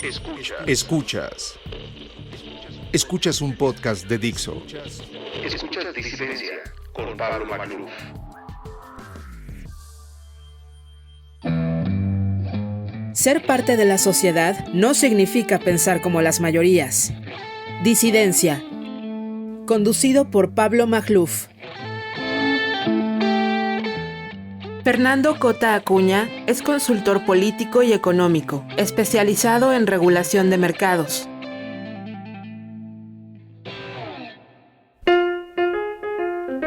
Escuchas un podcast de Dixo. Escuchas Disidencia con Pablo Magluf. Ser parte de la sociedad no significa pensar como las mayorías. Disidencia. Conducido por Pablo Magluf. Fernando Cota Acuña es consultor político y económico, especializado en regulación de mercados.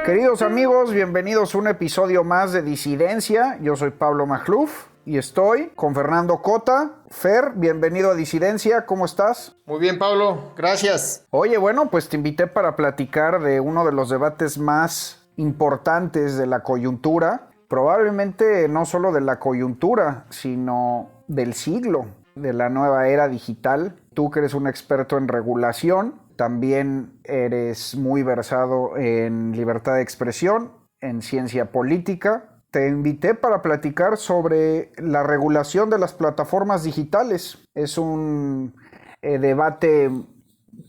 Queridos amigos, bienvenidos a un episodio más de Disidencia. Yo soy Pablo Magluf y estoy con Fernando Cota. Fer, bienvenido a Disidencia, ¿cómo estás? Muy bien, Pablo, gracias. Oye, bueno, pues te invité para platicar de uno de los debates más importantes de la coyuntura. Probablemente no solo de la coyuntura, sino del siglo, de la nueva era digital. Tú que eres un experto en regulación, también eres muy versado en libertad de expresión, en ciencia política. Te invité para platicar sobre la regulación de las plataformas digitales. Es un debate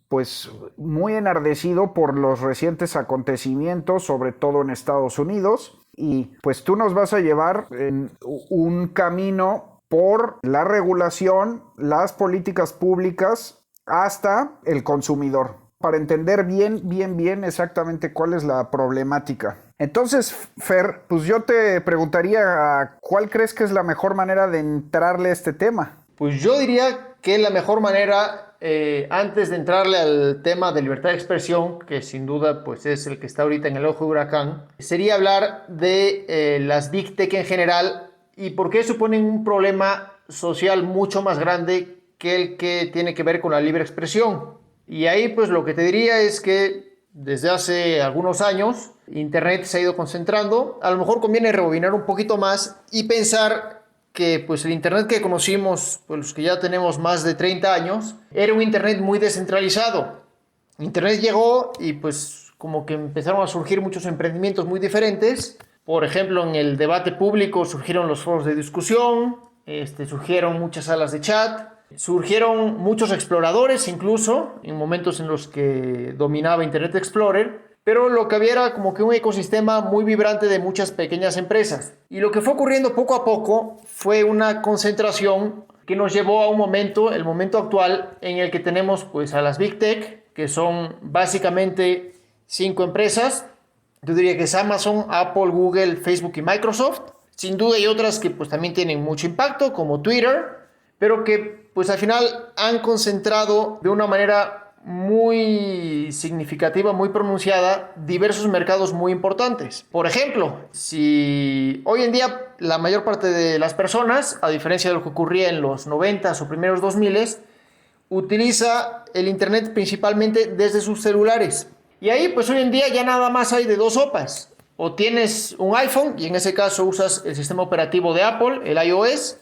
pues muy enardecido por los recientes acontecimientos, sobre todo en Estados Unidos. Y pues tú nos vas a llevar en un camino por la regulación, las políticas públicas, hasta el consumidor, para entender bien exactamente cuál es la problemática. Entonces, Fer, pues yo te preguntaría, ¿cuál crees que es la mejor manera de entrarle a este tema? Pues yo diría que la mejor manera, antes de entrarle al tema de libertad de expresión, que sin duda pues es el que está ahorita en el ojo de huracán, sería hablar de las Big Tech en general y por qué suponen un problema social mucho más grande que el que tiene que ver con la libre expresión. Y ahí pues lo que te diría es que desde hace algunos años Internet se ha ido concentrando. A lo mejor conviene rebobinar un poquito más y pensar que pues el Internet que conocimos, pues los que ya tenemos más de 30 años, era un Internet muy descentralizado. Internet llegó y pues como que empezaron a surgir muchos emprendimientos muy diferentes. Por ejemplo, en el debate público surgieron los foros de discusión, surgieron muchas salas de chat, surgieron muchos exploradores incluso, en momentos en los que dominaba Internet Explorer. Pero lo que había era como que un ecosistema muy vibrante de muchas pequeñas empresas. Y lo que fue ocurriendo poco a poco fue una concentración que nos llevó a un momento, el momento actual, en el que tenemos pues a las Big Tech, que son básicamente 5 empresas. Yo diría que es Amazon, Apple, Google, Facebook y Microsoft. Sin duda hay otras que pues también tienen mucho impacto, como Twitter, pero que pues al final han concentrado de una manera muy significativa, muy pronunciada, diversos mercados muy importantes. Por ejemplo, si hoy en día la mayor parte de las personas, a diferencia de lo que ocurría en los 90s o primeros 2000s, utiliza el Internet principalmente desde sus celulares. Y ahí pues hoy en día ya nada más hay de dos sopas. O tienes un iPhone y en ese caso usas el sistema operativo de Apple, el iOS,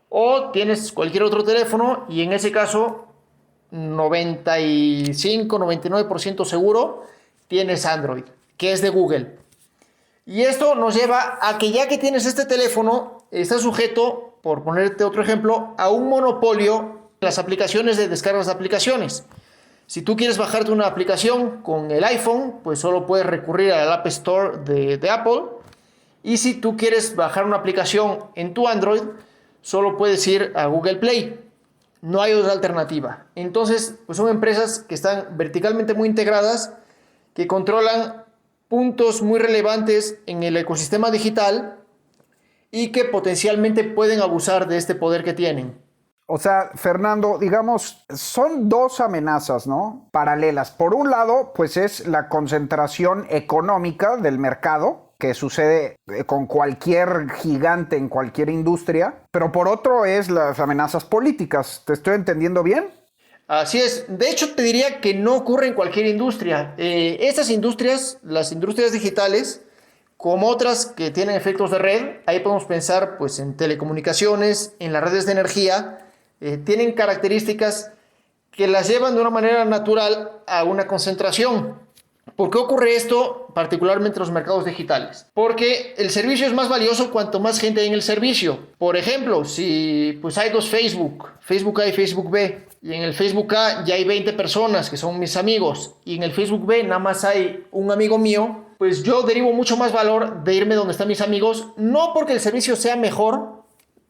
o tienes cualquier otro teléfono y en ese caso 95-99% seguro tienes Android, que es de Google. Y esto nos lleva a que ya que tienes este teléfono, está sujeto, por ponerte otro ejemplo, a un monopolio en las aplicaciones de descargas de aplicaciones. Si tú quieres bajarte una aplicación con el iPhone, pues solo puedes recurrir al App Store de Apple. Y si tú quieres bajar una aplicación en tu Android, solo puedes ir a Google Play. No hay otra alternativa. Entonces, pues son empresas que están verticalmente muy integradas, que controlan puntos muy relevantes en el ecosistema digital y que potencialmente pueden abusar de este poder que tienen. O sea, Fernando, digamos, son dos amenazas, ¿no? Paralelas. Por un lado, pues es la concentración económica del mercado, que sucede con cualquier gigante en cualquier industria, pero por otro es las amenazas políticas. ¿Te estoy entendiendo bien? Así es. De hecho, te diría que no ocurre en cualquier industria. Estas industrias, las industrias digitales, como otras que tienen efectos de red, ahí podemos pensar pues, en telecomunicaciones, en las redes de energía, tienen características que las llevan de una manera natural a una concentración. ¿Por qué ocurre esto, particularmente en los mercados digitales? Porque el servicio es más valioso cuanto más gente hay en el servicio. Por ejemplo, si pues hay dos Facebook A y Facebook B, y en el Facebook A ya hay 20 personas que son mis amigos, y en el Facebook B nada más hay un amigo mío, pues yo derivo mucho más valor de irme donde están mis amigos, no porque el servicio sea mejor,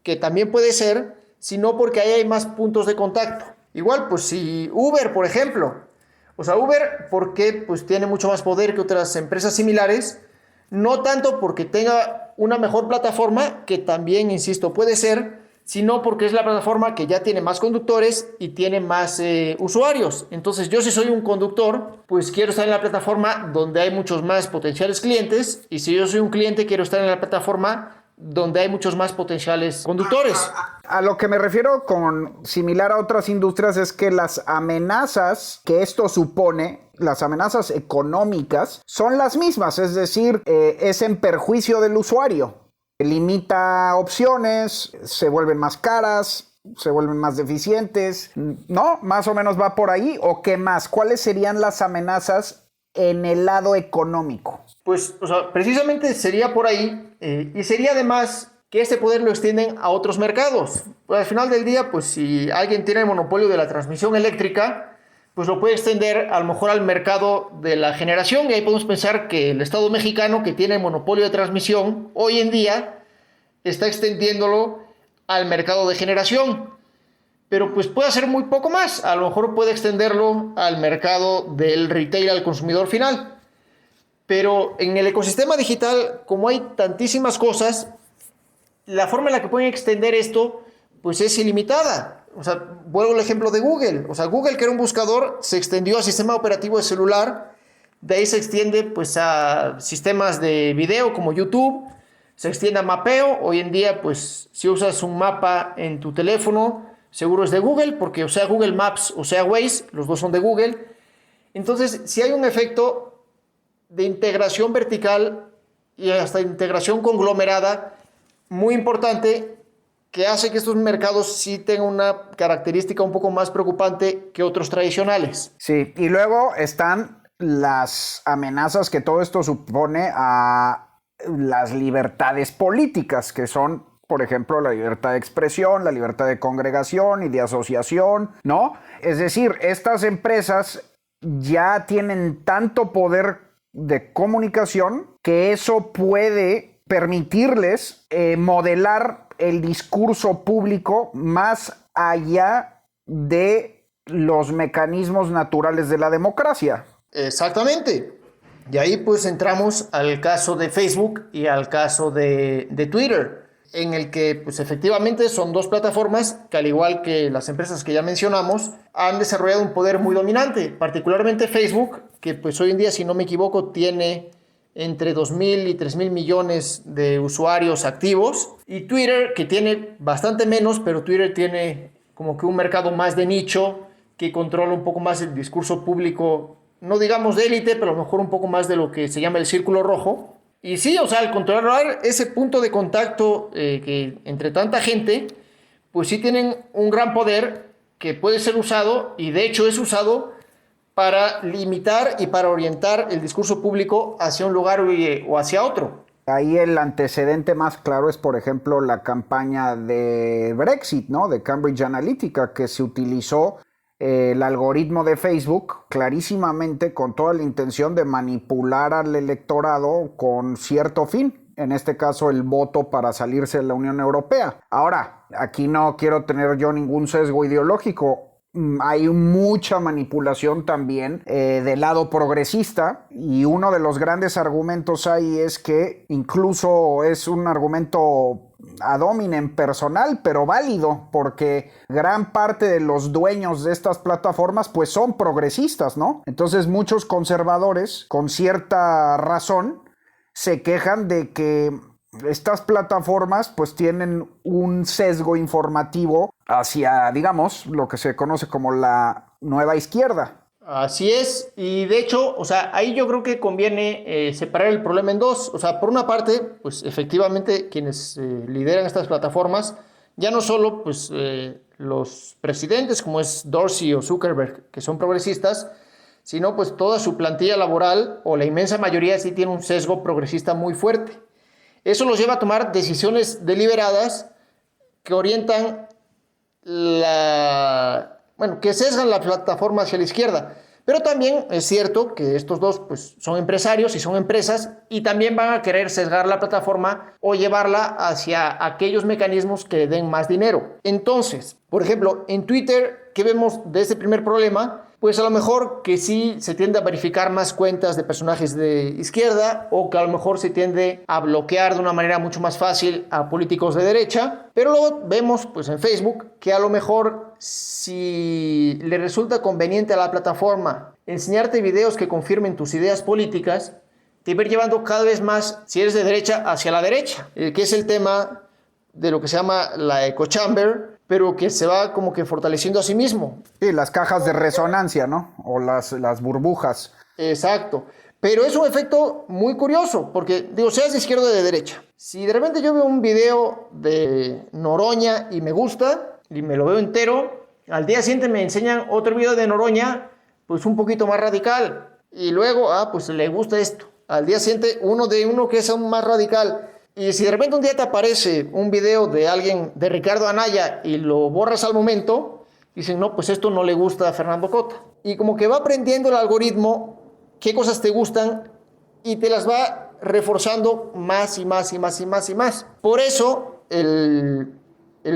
que también puede ser, sino porque ahí hay más puntos de contacto. Igual, pues si Uber, por ejemplo, o sea, Uber, porque pues tiene mucho más poder que otras empresas similares, no tanto porque tenga una mejor plataforma, que también, insisto, puede ser, sino porque es la plataforma que ya tiene más conductores y tiene más usuarios. Entonces, yo si soy un conductor, pues quiero estar en la plataforma donde hay muchos más potenciales clientes, y si yo soy un cliente, quiero estar en la plataforma donde hay muchos más potenciales conductores. A lo que me refiero con similar a otras industrias es que las amenazas que esto supone, las amenazas económicas, son las mismas, es decir, es en perjuicio del usuario. Limita opciones, se vuelven más caras, se vuelven más deficientes, ¿no? Más o menos va por ahí. ¿O qué más? ¿Cuáles serían las amenazas en el lado económico? Pues, o sea, precisamente sería por ahí, y sería además que este poder lo extienden a otros mercados. Pues al final del día, pues si alguien tiene el monopolio de la transmisión eléctrica, pues lo puede extender a lo mejor al mercado de la generación, y ahí podemos pensar que el Estado mexicano, que tiene el monopolio de transmisión, hoy en día está extendiéndolo al mercado de generación. Pero pues puede hacer muy poco más, a lo mejor puede extenderlo al mercado del retail, al consumidor final. Pero en el ecosistema digital, como hay tantísimas cosas, la forma en la que pueden extender esto, pues es ilimitada. O sea, vuelvo al ejemplo de Google. O sea, Google, que era un buscador, se extendió al sistema operativo de celular. De ahí se extiende pues a sistemas de video como YouTube. Se extiende a mapeo. Hoy en día, pues, si usas un mapa en tu teléfono, seguro es de Google, porque o sea Google Maps o sea Waze, los dos son de Google. Entonces, si hay un efecto de integración vertical y hasta integración conglomerada muy importante, que hace que estos mercados sí tengan una característica un poco más preocupante que otros tradicionales. Sí, y luego están las amenazas que todo esto supone a las libertades políticas, que son, por ejemplo, la libertad de expresión, la libertad de congregación y de asociación, ¿no? Es decir, estas empresas ya tienen tanto poder de comunicación que eso puede permitirles modelar el discurso público más allá de los mecanismos naturales de la democracia. Exactamente. Y ahí pues entramos al caso de Facebook y al caso de Twitter, en el que pues efectivamente son dos plataformas que, al igual que las empresas que ya mencionamos, han desarrollado un poder muy dominante, particularmente Facebook, que pues hoy en día, si no me equivoco, tiene entre 2.000 y 3.000 millones de usuarios activos, y Twitter, que tiene bastante menos, pero Twitter tiene como que un mercado más de nicho, que controla un poco más el discurso público, no digamos de élite, pero a lo mejor un poco más de lo que se llama el círculo rojo. Y sí, o sea, al controlar ese punto de contacto que entre tanta gente, pues sí tienen un gran poder que puede ser usado, y de hecho es usado para limitar y para orientar el discurso público hacia un lugar o hacia otro. Ahí el antecedente más claro es, por ejemplo, la campaña de Brexit, ¿no? De Cambridge Analytica, que se utilizó el algoritmo de Facebook clarísimamente con toda la intención de manipular al electorado con cierto fin, en este caso el voto para salirse de la Unión Europea. Ahora, aquí no quiero tener yo ningún sesgo ideológico. Hay mucha manipulación también del lado progresista, y uno de los grandes argumentos ahí es que incluso es un argumento ad hominem personal, pero válido, porque gran parte de los dueños de estas plataformas pues son progresistas, ¿no? Entonces muchos conservadores, con cierta razón, se quejan de que estas plataformas pues tienen un sesgo informativo hacia, digamos, lo que se conoce como la nueva izquierda. Así es, y de hecho, o sea, ahí yo creo que conviene separar el problema en dos. O sea, por una parte, pues efectivamente quienes lideran estas plataformas, ya no solo pues los presidentes como es Dorsey o Zuckerberg, que son progresistas, sino pues toda su plantilla laboral o la inmensa mayoría sí tiene un sesgo progresista muy fuerte. Eso los lleva a tomar decisiones deliberadas que orientan que sesgan la plataforma hacia la izquierda. Pero también es cierto que estos dos pues, son empresarios y son empresas y también van a querer sesgar la plataforma o llevarla hacia aquellos mecanismos que den más dinero. Entonces, por ejemplo, en Twitter, ¿qué vemos de este primer problema? Pues a lo mejor que sí se tiende a verificar más cuentas de personajes de izquierda o que a lo mejor se tiende a bloquear de una manera mucho más fácil a políticos de derecha. Pero luego vemos pues en Facebook que a lo mejor si le resulta conveniente a la plataforma enseñarte videos que confirmen tus ideas políticas, te va a ir llevando cada vez más, si eres de derecha, hacia la derecha, que es el tema de lo que se llama la echo chamber, pero que se va como que fortaleciendo a sí mismo. Sí, las cajas de resonancia, ¿no? O las burbujas. Exacto. Pero es un efecto muy curioso, porque, digo, seas de izquierda o de derecha. Si de repente yo veo un video de Noroña y me gusta, y me lo veo entero, al día siguiente me enseñan otro video de Noroña, pues un poquito más radical. Y luego, pues le gusta esto. Al día siguiente, uno que es aún más radical. Y si de repente un día te aparece un video de alguien, de Ricardo Anaya, y lo borras al momento, dicen, no, pues esto no le gusta a Fernando Cota. Y como que va aprendiendo el algoritmo qué cosas te gustan y te las va reforzando más y más y más y más y más. Por eso, el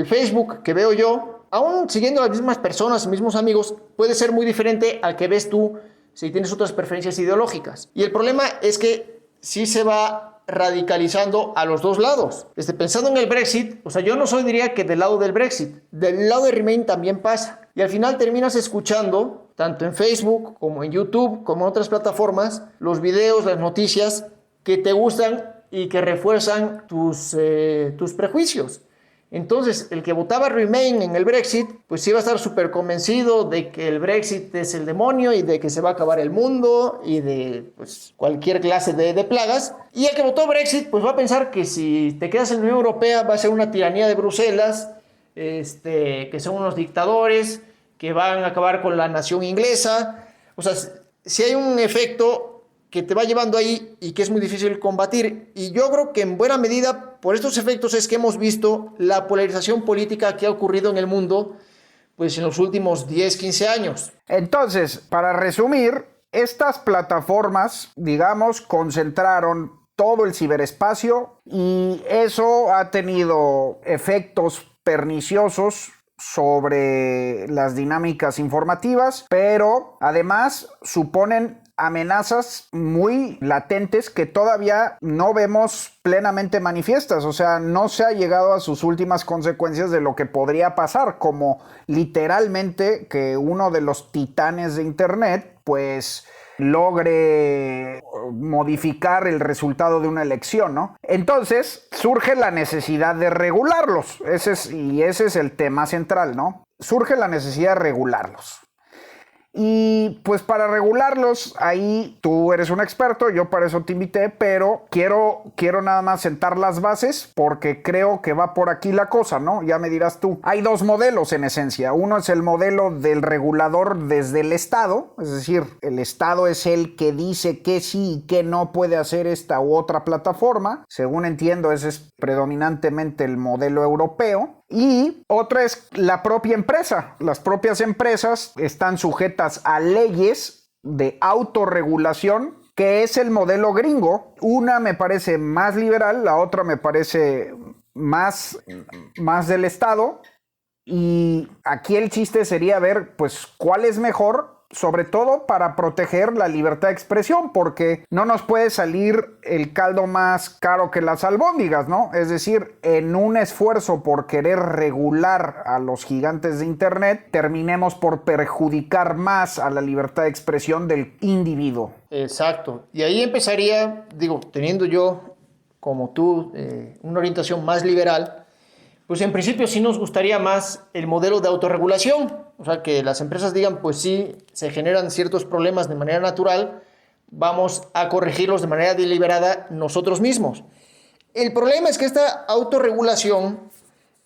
Facebook que veo yo, aún siguiendo las mismas personas, mismos amigos, puede ser muy diferente al que ves tú si tienes otras preferencias ideológicas. Y el problema es que sí se va radicalizando a los dos lados. Pensando en el Brexit, yo no diría que del lado del Brexit, del lado de Remain también pasa. Y al final terminas escuchando, tanto en Facebook como en YouTube, como en otras plataformas, los videos, las noticias que te gustan y que refuerzan tus prejuicios. Entonces, el que votaba Remain en el Brexit, pues iba a estar súper convencido de que el Brexit es el demonio y de que se va a acabar el mundo y de cualquier clase de plagas. Y el que votó Brexit, pues va a pensar que si te quedas en la Unión Europea va a ser una tiranía de Bruselas, que son unos dictadores, que van a acabar con la nación inglesa. Si hay un efecto que te va llevando ahí y que es muy difícil combatir. Y yo creo que en buena medida por estos efectos es que hemos visto la polarización política que ha ocurrido en el mundo pues en los últimos 10, 15 años. Entonces, para resumir, estas plataformas, digamos, concentraron todo el ciberespacio y eso ha tenido efectos perniciosos sobre las dinámicas informativas, pero además suponen amenazas muy latentes que todavía no vemos plenamente manifiestas, no se ha llegado a sus últimas consecuencias de lo que podría pasar, como literalmente que uno de los titanes de Internet pues logre modificar el resultado de una elección, ¿no? Entonces surge la necesidad de regularlos, ese es el tema central, ¿no? Surge la necesidad de regularlos. Y pues para regularlos, ahí tú eres un experto, yo para eso te invité, pero quiero nada más sentar las bases porque creo que va por aquí la cosa, ¿no? Ya me dirás tú. Hay dos modelos en esencia. Uno es el modelo del regulador desde el Estado, es decir, el Estado es el que dice que sí y que no puede hacer esta u otra plataforma. Según entiendo, ese es predominantemente el modelo europeo. Y otra es la propia empresa. Las propias empresas están sujetas a leyes de autorregulación, que es el modelo gringo. Una me parece más liberal, la otra me parece más del Estado. Y aquí el chiste sería ver, pues, cuál es mejor, sobre todo para proteger la libertad de expresión, porque no nos puede salir el caldo más caro que las albóndigas, ¿no? Es decir, en un esfuerzo por querer regular a los gigantes de Internet, terminemos por perjudicar más a la libertad de expresión del individuo. Exacto. Y ahí empezaría, teniendo yo, como tú, una orientación más liberal, pues en principio sí nos gustaría más el modelo de autorregulación. Que las empresas digan, pues sí, se generan ciertos problemas de manera natural, vamos a corregirlos de manera deliberada nosotros mismos. El problema es que esta autorregulación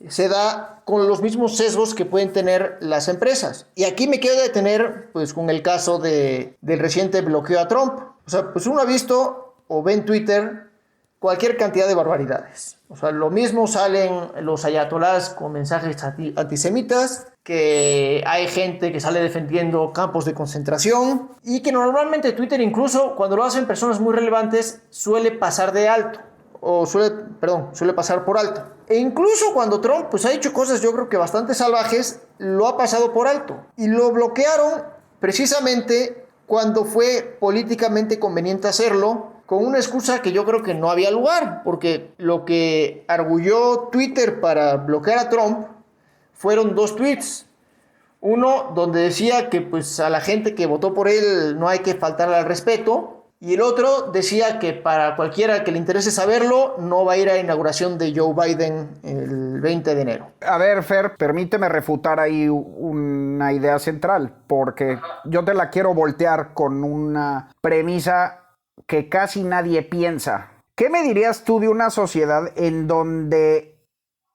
se da con los mismos sesgos que pueden tener las empresas. Y aquí me quiero detener pues, con el caso del reciente bloqueo a Trump. O sea, pues uno ha visto o ve en Twitter cualquier cantidad de barbaridades. O sea, lo mismo salen los ayatolás con mensajes antisemitas, que hay gente que sale defendiendo campos de concentración y que normalmente Twitter, incluso cuando lo hacen personas muy relevantes, suele pasar de alto. Suele pasar por alto. E incluso cuando Trump pues, ha hecho cosas yo creo que bastante salvajes, lo ha pasado por alto. Y lo bloquearon precisamente cuando fue políticamente conveniente hacerlo, con una excusa que yo creo que no había lugar, porque lo que arguyó Twitter para bloquear a Trump fueron 2 tweets. Uno donde decía que pues, a la gente que votó por él no hay que faltarle al respeto. Y el otro decía que para cualquiera que le interese saberlo, no va a ir a la inauguración de Joe Biden el 20 de enero. A ver, Fer, permíteme refutar ahí una idea central, porque yo te la quiero voltear con una premisa que casi nadie piensa. ¿Qué me dirías tú de una sociedad en donde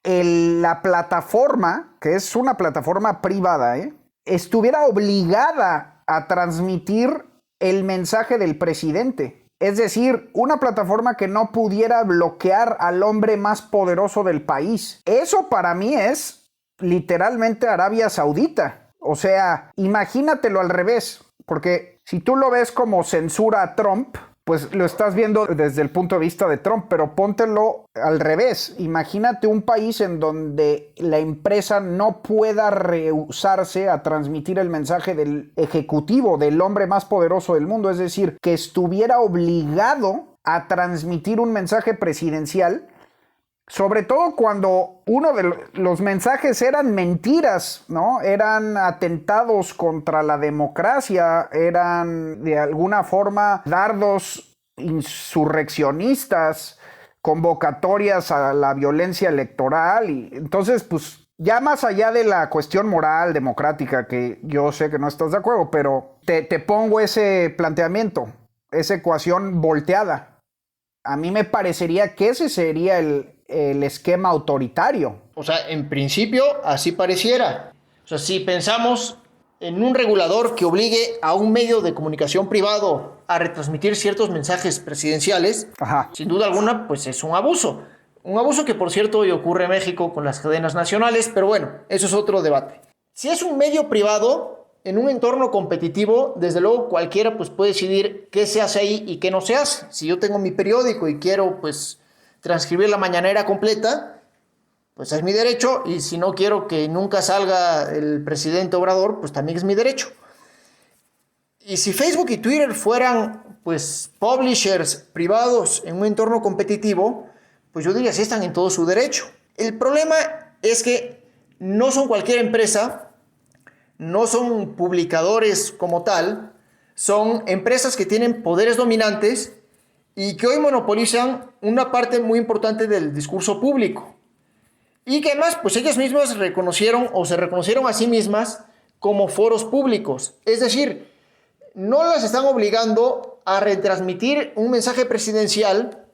la plataforma, que es una plataforma privada, estuviera obligada a transmitir el mensaje del presidente? Es decir, una plataforma que no pudiera bloquear al hombre más poderoso del país. Eso para mí es literalmente Arabia Saudita. O sea, imagínatelo al revés, porque si tú lo ves como censura a Trump, pues lo estás viendo desde el punto de vista de Trump, pero póntelo al revés. Imagínate un país en donde la empresa no pueda rehusarse a transmitir el mensaje del ejecutivo, del hombre más poderoso del mundo, es decir, que estuviera obligado a transmitir un mensaje presidencial, sobre todo cuando uno de los mensajes eran mentiras, ¿no? Eran atentados contra la democracia, eran de alguna forma dardos insurreccionistas, convocatorias a la violencia electoral. Y entonces, pues, ya más allá de la cuestión moral, democrática, que yo sé que no estás de acuerdo, pero te pongo ese planteamiento, esa ecuación volteada. A mí me parecería que ese sería el esquema autoritario. O sea, en principio así pareciera. O sea, si pensamos en un regulador que obligue a un medio de comunicación privado a retransmitir ciertos mensajes presidenciales, sin duda alguna, pues es un abuso. Un abuso que, por cierto, hoy ocurre en México con las cadenas nacionales, pero bueno, eso es otro debate. Si es un medio privado, en un entorno competitivo, desde luego cualquiera pues, puede decidir qué se hace ahí y qué no se hace. Si yo tengo mi periódico y quiero, pues, transcribir la mañanera completa, pues es mi derecho, y si no quiero que nunca salga el presidente Obrador, pues también es mi derecho. Y si Facebook y Twitter fueran pues publishers privados en un entorno competitivo, pues yo diría que sí están en todo su derecho. El problema es que no son cualquier empresa, no son publicadores como tal, son empresas que tienen poderes dominantes y que hoy monopolizan una parte muy importante del discurso público. Y que además, pues ellas mismas reconocieron o se reconocieron a sí mismas como foros públicos. Es decir, no las están obligando a retransmitir un mensaje presidencial,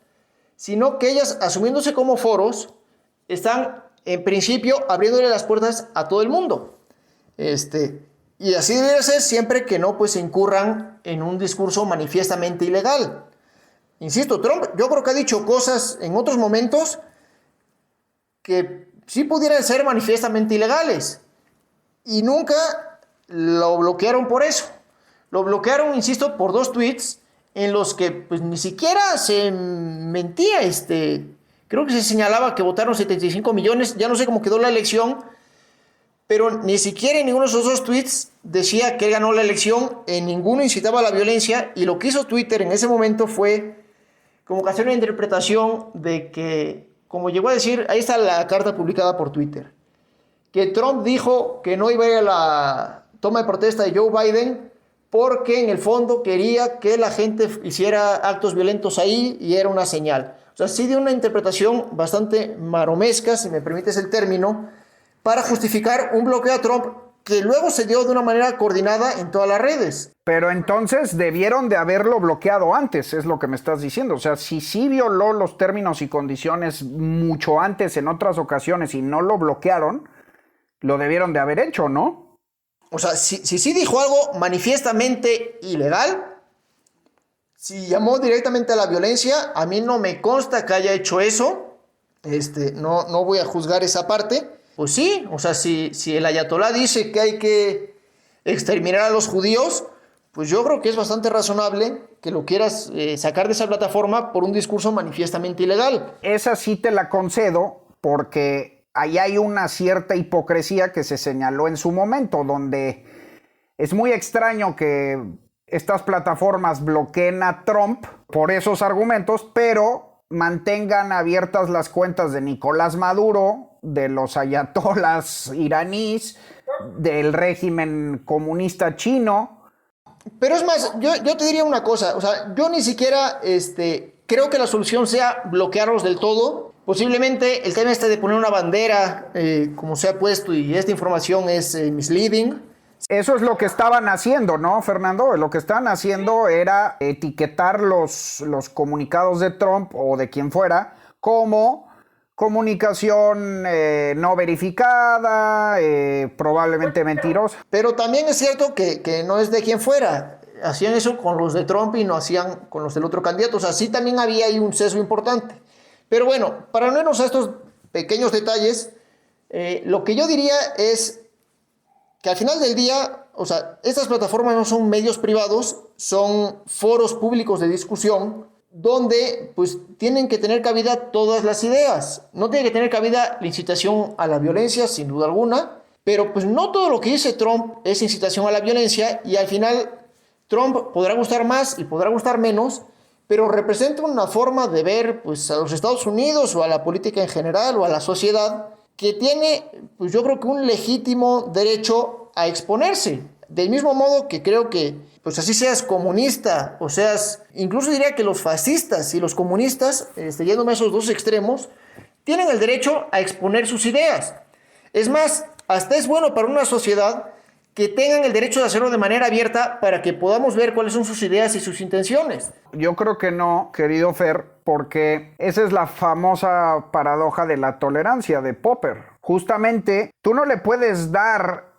sino que ellas, asumiéndose como foros, están en principio abriéndole las puertas a todo el mundo. Y así debería ser siempre que no pues incurran en un discurso manifiestamente ilegal. Insisto, Trump yo creo que ha dicho cosas en otros momentos que sí pudieran ser manifiestamente ilegales y nunca lo bloquearon por eso. Lo bloquearon, insisto, por 2 tweets en los que pues ni siquiera se mentía. Creo que se señalaba que votaron 75 millones, ya no sé cómo quedó la elección, pero ni siquiera en ninguno de esos 2 tweets decía que él ganó la elección, en ninguno incitaba a la violencia, y lo que hizo Twitter en ese momento fue como que hacer una interpretación de que, como llegó a decir, ahí está la carta publicada por Twitter, que Trump dijo que no iba a ir a la toma de protesta de Joe Biden porque en el fondo quería que la gente hiciera actos violentos ahí y era una señal. O sea, sí dio una interpretación bastante maromesca, si me permites el término, para justificar un bloqueo a Trump que luego se dio de una manera coordinada en todas las redes. Pero entonces debieron de haberlo bloqueado antes, es lo que me estás diciendo. O sea, si sí violó los términos y condiciones mucho antes en otras ocasiones y no lo bloquearon, lo debieron de haber hecho, ¿no? O sea, si sí dijo algo manifiestamente ilegal, si llamó directamente a la violencia, a mí no me consta que haya hecho eso. No voy a juzgar esa parte. Pues sí, o sea, si el ayatolá dice que hay que exterminar a los judíos, pues yo creo que es bastante razonable que lo quieras sacar de esa plataforma por un discurso manifiestamente ilegal. Esa sí te la concedo porque ahí hay una cierta hipocresía que se señaló en su momento, donde es muy extraño que estas plataformas bloqueen a Trump por esos argumentos, pero mantengan abiertas las cuentas de Nicolás Maduro, de los ayatolas iraníes, del régimen comunista chino. Pero es más, yo te diría una cosa, o sea, yo ni siquiera creo que la solución sea bloquearlos del todo. Posiblemente el tema de poner una bandera, como se ha puesto, y esta información es misleading. Eso es lo que estaban haciendo, ¿no, Fernando? Lo que estaban haciendo era etiquetar los comunicados de Trump o de quien fuera como comunicación no verificada, probablemente mentirosa. Pero también es cierto que no es de quien fuera. Hacían eso con los de Trump y no hacían con los del otro candidato. O sea, sí también había ahí un sesgo importante. Pero bueno, para no irnos a estos pequeños detalles, lo que yo diría es que al final del día, o sea, estas plataformas no son medios privados, son foros públicos de discusión donde pues tienen que tener cabida todas las ideas. No tiene que tener cabida la incitación a la violencia, sin duda alguna, pero pues no todo lo que dice Trump es incitación a la violencia, y al final Trump podrá gustar más y podrá gustar menos, pero representa una forma de ver pues a los Estados Unidos o a la política en general o a la sociedad que tiene, pues yo creo que un legítimo derecho a exponerse. Del mismo modo que creo que, pues así seas comunista, o seas, incluso diría que los fascistas y los comunistas, yéndome a esos dos extremos, tienen el derecho a exponer sus ideas. Es más, hasta es bueno para una sociedad que tengan el derecho de hacerlo de manera abierta para que podamos ver cuáles son sus ideas y sus intenciones. Yo creo que no, querido Fer, porque esa es la famosa paradoja de la tolerancia de Popper. Justamente, tú no le puedes dar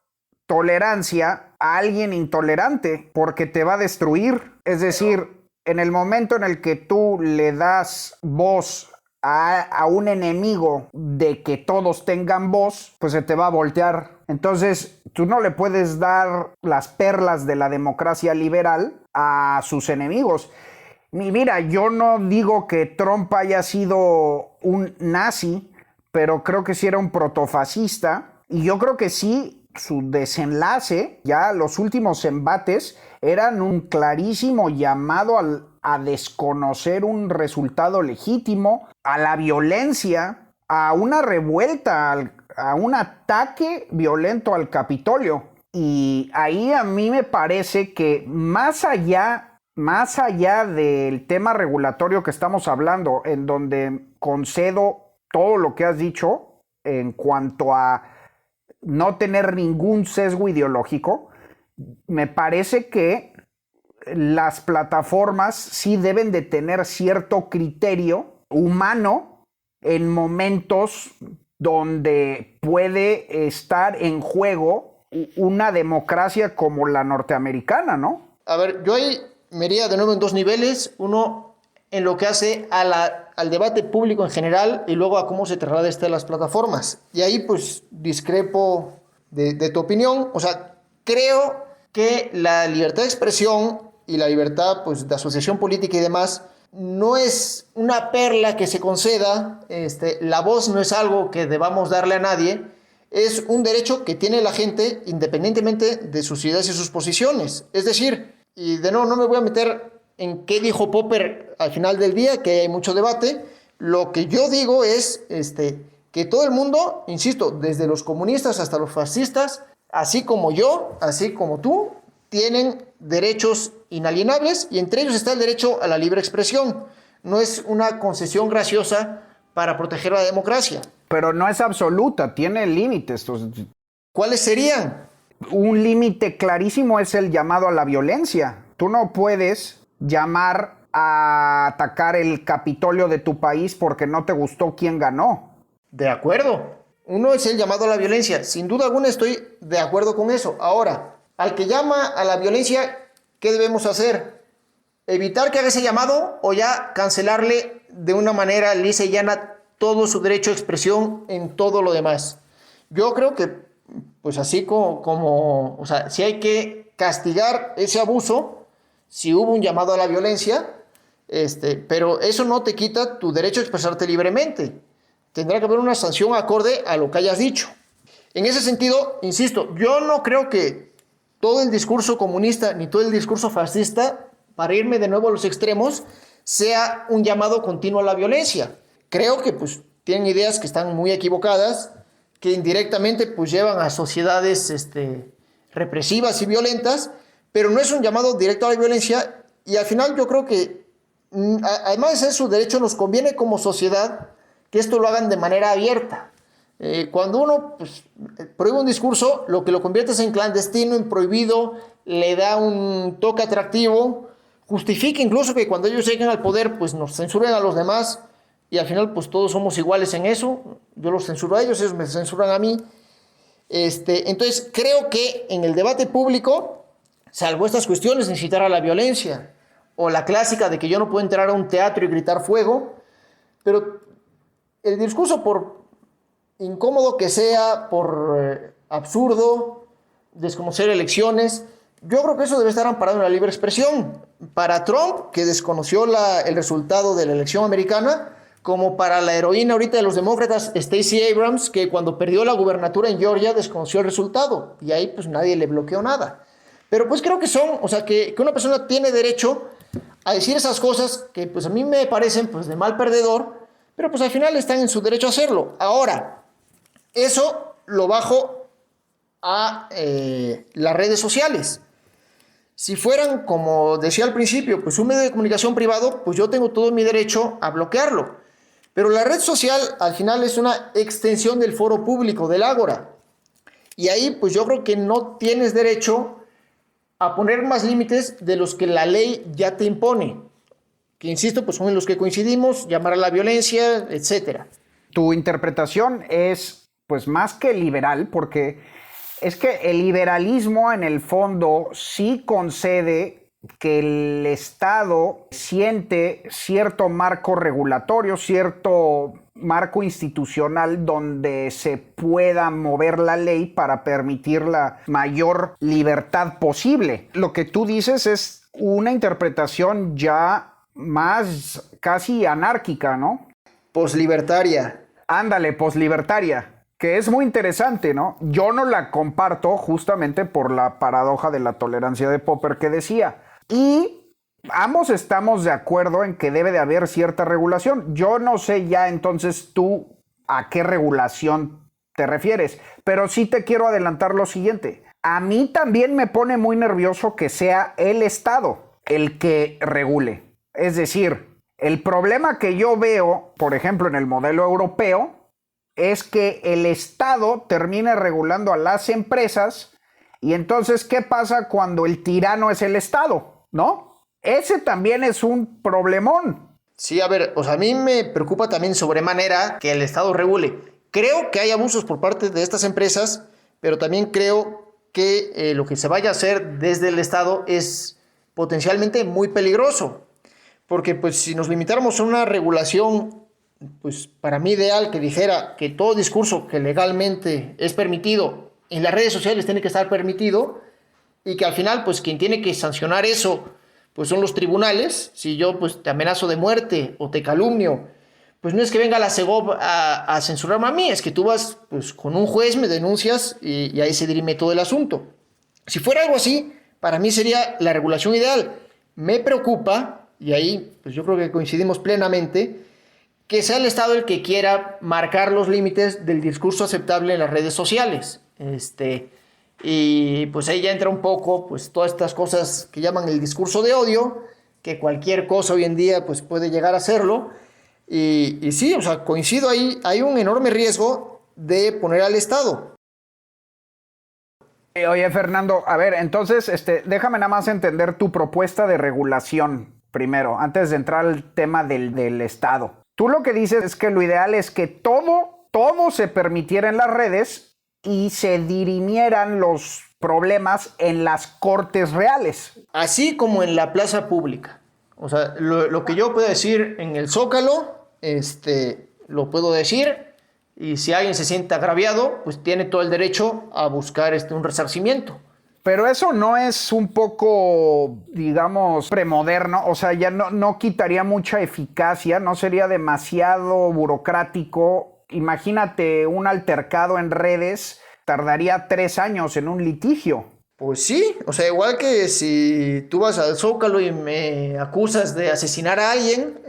tolerancia a alguien intolerante porque te va a destruir. Es decir, en el momento en el que tú le das voz a un enemigo de que todos tengan voz, pues se te va a voltear. Entonces, tú no le puedes dar las perlas de la democracia liberal a sus enemigos. Y mira, yo no digo que Trump haya sido un nazi, pero creo que sí era un protofascista. Y yo creo que sí, su desenlace, ya los últimos embates, eran un clarísimo llamado a desconocer un resultado legítimo, a la violencia, a una revuelta, a un ataque violento al Capitolio. Y ahí a mí me parece que más allá del tema regulatorio que estamos hablando, en donde concedo todo lo que has dicho en cuanto a no tener ningún sesgo ideológico, me parece que las plataformas sí deben de tener cierto criterio humano en momentos donde puede estar en juego una democracia como la norteamericana, ¿no? A ver, yo ahí me iría de nuevo en dos niveles. Uno, en lo que hace al debate público en general, y luego a cómo se traslada esto a las plataformas. Y ahí pues discrepo de tu opinión. O sea, creo que la libertad de expresión y la libertad pues de asociación política y demás no es una perla que se conceda. La voz no es algo que debamos darle a nadie. Es un derecho que tiene la gente independientemente de sus ideas y sus posiciones. Es decir, y de nuevo no me voy a meter en qué dijo Popper al final del día, que hay mucho debate. Lo que yo digo es que todo el mundo, insisto, desde los comunistas hasta los fascistas, así como yo, así como tú, tienen derechos inalienables, y entre ellos está el derecho a la libre expresión. No es una concesión graciosa para proteger la democracia. Pero no es absoluta, tiene límites. ¿Cuáles serían? Un límite clarísimo es el llamado a la violencia. Tú no puedes llamar a atacar el Capitolio de tu país porque no te gustó quién ganó. De acuerdo. Uno es el llamado a la violencia. Sin duda alguna estoy de acuerdo con eso. Ahora, al que llama a la violencia, ¿qué debemos hacer? ¿Evitar que haga ese llamado o ya cancelarle de una manera lisa y llana todo su derecho a expresión en todo lo demás? Yo creo que, pues así como o sea, si hay que castigar ese abuso, si hubo un llamado a la violencia, pero eso no te quita tu derecho a expresarte libremente. Tendrá que haber una sanción acorde a lo que hayas dicho. En ese sentido, insisto, yo no creo que todo el discurso comunista ni todo el discurso fascista, para irme de nuevo a los extremos, sea un llamado continuo a la violencia. Creo que pues tienen ideas que están muy equivocadas, que indirectamente pues llevan a sociedades represivas y violentas, pero no es un llamado directo a la violencia, y al final yo creo que además de ser su derecho, nos conviene como sociedad que esto lo hagan de manera abierta. Cuando uno pues, prohíbe un discurso, lo que lo conviertes en clandestino, en prohibido, le da un toque atractivo, justifica incluso que cuando ellos lleguen al poder pues nos censuren a los demás, y al final pues todos somos iguales en eso. Yo los censuro a ellos me censuran a mí. Entonces creo que en el debate público, salvo estas cuestiones de incitar a la violencia, o la clásica de que yo no puedo entrar a un teatro y gritar fuego, pero el discurso, por incómodo que sea, por absurdo, desconocer elecciones, yo creo que eso debe estar amparado en la libre expresión. Para Trump, que desconoció el resultado de la elección americana, como para la heroína ahorita de los demócratas, Stacey Abrams, que cuando perdió la gubernatura en Georgia desconoció el resultado, y ahí pues nadie le bloqueó nada. Pero pues creo que que una persona tiene derecho a decir esas cosas que pues a mí me parecen pues de mal perdedor, pero pues al final están en su derecho a hacerlo. Ahora, eso lo bajo a las redes sociales. Si fueran, como decía al principio, pues un medio de comunicación privado, pues yo tengo todo mi derecho a bloquearlo. Pero la red social al final es una extensión del foro público, del ágora. Y ahí pues yo creo que no tienes derecho a poner más límites de los que la ley ya te impone. Que insisto, pues son en los que coincidimos, llamar a la violencia, etc. Tu interpretación es pues más que liberal, porque es que el liberalismo en el fondo sí concede que el Estado siente cierto marco regulatorio, cierto marco institucional donde se pueda mover la ley para permitir la mayor libertad posible. Lo que tú dices es una interpretación ya más casi anárquica, ¿no? Poslibertaria. Ándale, poslibertaria, que es muy interesante, ¿no? Yo no la comparto justamente por la paradoja de la tolerancia de Popper que decía. Y ambos estamos de acuerdo en que debe de haber cierta regulación. Yo no sé ya entonces tú a qué regulación te refieres, pero sí te quiero adelantar lo siguiente. A mí también me pone muy nervioso que sea el Estado el que regule. Es decir, el problema que yo veo, por ejemplo, en el modelo europeo, es que el Estado termine regulando a las empresas y entonces, ¿qué pasa cuando el tirano es el Estado? ¿No? Ese también es un problemón. Sí, a ver, a mí me preocupa también sobremanera que el Estado regule. Creo que hay abusos por parte de estas empresas, pero también creo que lo que se vaya a hacer desde el Estado es potencialmente muy peligroso. Porque pues si nos limitáramos a una regulación, pues para mí ideal, que dijera que todo discurso que legalmente es permitido en las redes sociales tiene que estar permitido, y que al final pues quien tiene que sancionar eso pues son los tribunales. Si yo pues te amenazo de muerte o te calumnio, pues no es que venga la Segov a censurarme a mí, es que tú vas pues con un juez, me denuncias y ahí se dirime todo el asunto. Si fuera algo así, para mí sería la regulación ideal. Me preocupa, y ahí pues yo creo que coincidimos plenamente, que sea el Estado el que quiera marcar los límites del discurso aceptable en las redes sociales. Y pues ahí ya entra un poco pues todas estas cosas que llaman el discurso de odio, que cualquier cosa hoy en día pues puede llegar a serlo. Y sí, coincido ahí, hay un enorme riesgo de poner al Estado Oye, Fernando, a ver, entonces, déjame nada más entender tu propuesta de regulación primero, antes de entrar al tema del Estado. Tú lo que dices es que lo ideal es que todo se permitiera en las redes y se dirimieran los problemas en las cortes reales. Así como en la plaza pública. O sea, lo que yo puedo decir en el Zócalo, lo puedo decir, y si alguien se siente agraviado, pues tiene todo el derecho a buscar un resarcimiento. Pero eso no es un poco, digamos, premoderno, o sea, ya no quitaría mucha eficacia, no sería demasiado burocrático. Imagínate un altercado en redes, tardaría 3 años en un litigio. Pues sí, o sea, igual que si tú vas al Zócalo y me acusas de asesinar a alguien,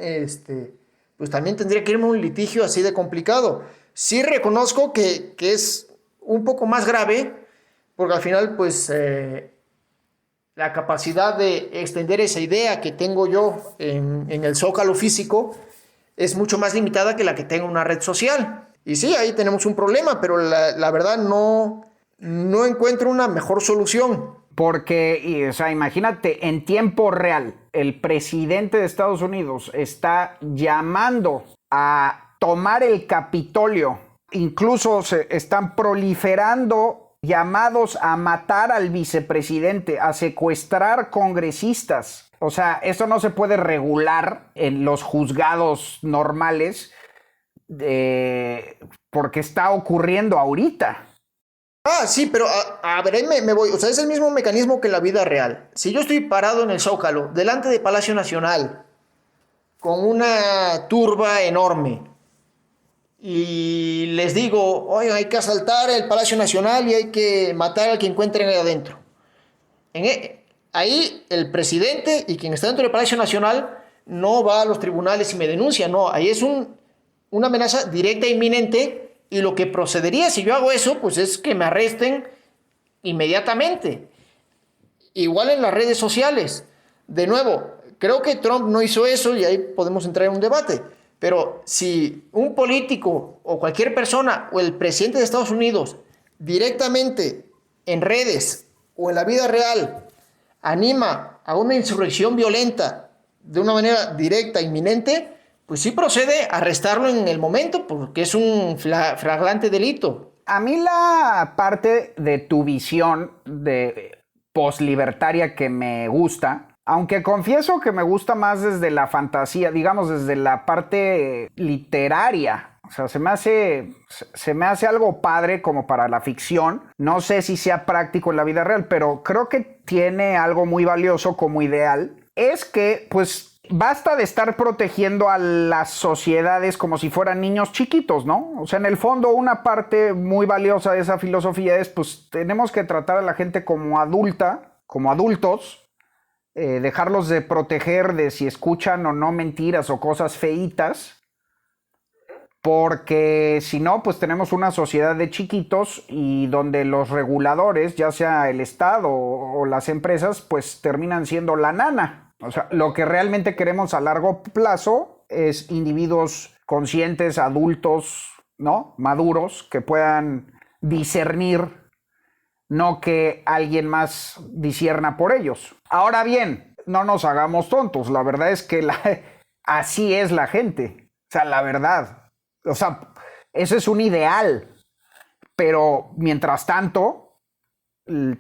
pues también tendría que irme a un litigio así de complicado. Sí reconozco que es un poco más grave, porque al final, pues, la capacidad de extender esa idea que tengo yo en el Zócalo físico es mucho más limitada que la que tengo en una red social. Y sí, ahí tenemos un problema, pero la verdad no encuentro una mejor solución. Porque, o sea, imagínate, en tiempo real, el presidente de Estados Unidos está llamando a tomar el Capitolio. Incluso se están proliferando llamados a matar al vicepresidente, a secuestrar congresistas. O sea, eso no se puede regular en los juzgados normales porque está ocurriendo ahorita. Ah, sí, pero a ver, ahí me voy. O sea, es el mismo mecanismo que en la vida real. Si yo estoy parado en el Zócalo, delante de Palacio Nacional, con una turba enorme, y les digo, oye, hay que asaltar el Palacio Nacional y hay que matar al que encuentren ahí adentro. Ahí el presidente y quien está dentro del Palacio Nacional no va a los tribunales y me denuncia, no. Ahí es una amenaza directa e inminente. Y lo que procedería si yo hago eso, pues es que me arresten inmediatamente. Igual en las redes sociales. De nuevo, creo que Trump no hizo eso y ahí podemos entrar en un debate. Pero si un político o cualquier persona o el presidente de Estados Unidos directamente en redes o en la vida real anima a una insurrección violenta de una manera directa, inminente, pues sí procede a arrestarlo en el momento porque es un flagrante delito. A mí la parte de tu visión de poslibertaria que me gusta, aunque confieso que me gusta más desde la fantasía, digamos desde la parte literaria. O sea, se me hace algo padre como para la ficción. No sé si sea práctico en la vida real, pero creo que tiene algo muy valioso como ideal. Es que, pues, basta de estar protegiendo a las sociedades como si fueran niños chiquitos, ¿no? O sea, en el fondo, una parte muy valiosa de esa filosofía es, pues, tenemos que tratar a la gente como adulta, como adultos, dejarlos de proteger de si escuchan o no mentiras o cosas feitas, porque si no, pues tenemos una sociedad de chiquitos y donde los reguladores, ya sea el Estado o las empresas, pues terminan siendo la nana. O sea, lo que realmente queremos a largo plazo es individuos conscientes, adultos, ¿no? Maduros, que puedan discernir, no que alguien más discierna por ellos. Ahora bien, no nos hagamos tontos. La verdad es que así es la gente. O sea, la verdad. O sea, eso es un ideal. Pero mientras tanto,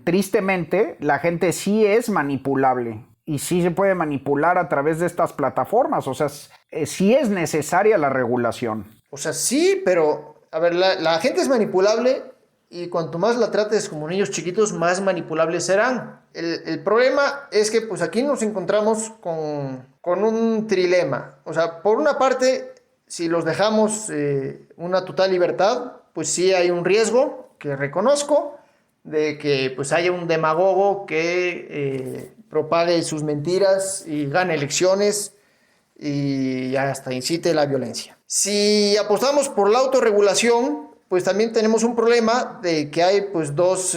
tristemente, la gente sí es manipulable. Y sí se puede manipular a través de estas plataformas. O sea, sí es necesaria la regulación. O sea, sí, pero, a ver, la gente es manipulable y cuanto más la trates como niños chiquitos, más manipulables serán. El problema es que, pues, aquí nos encontramos con un trilema. O sea, por una parte, si los dejamos una total libertad, pues sí hay un riesgo que reconozco de que, pues, haya un demagogo que propague sus mentiras y gane elecciones y hasta incite la violencia. Si apostamos por la autorregulación, pues también tenemos un problema de que hay, pues, dos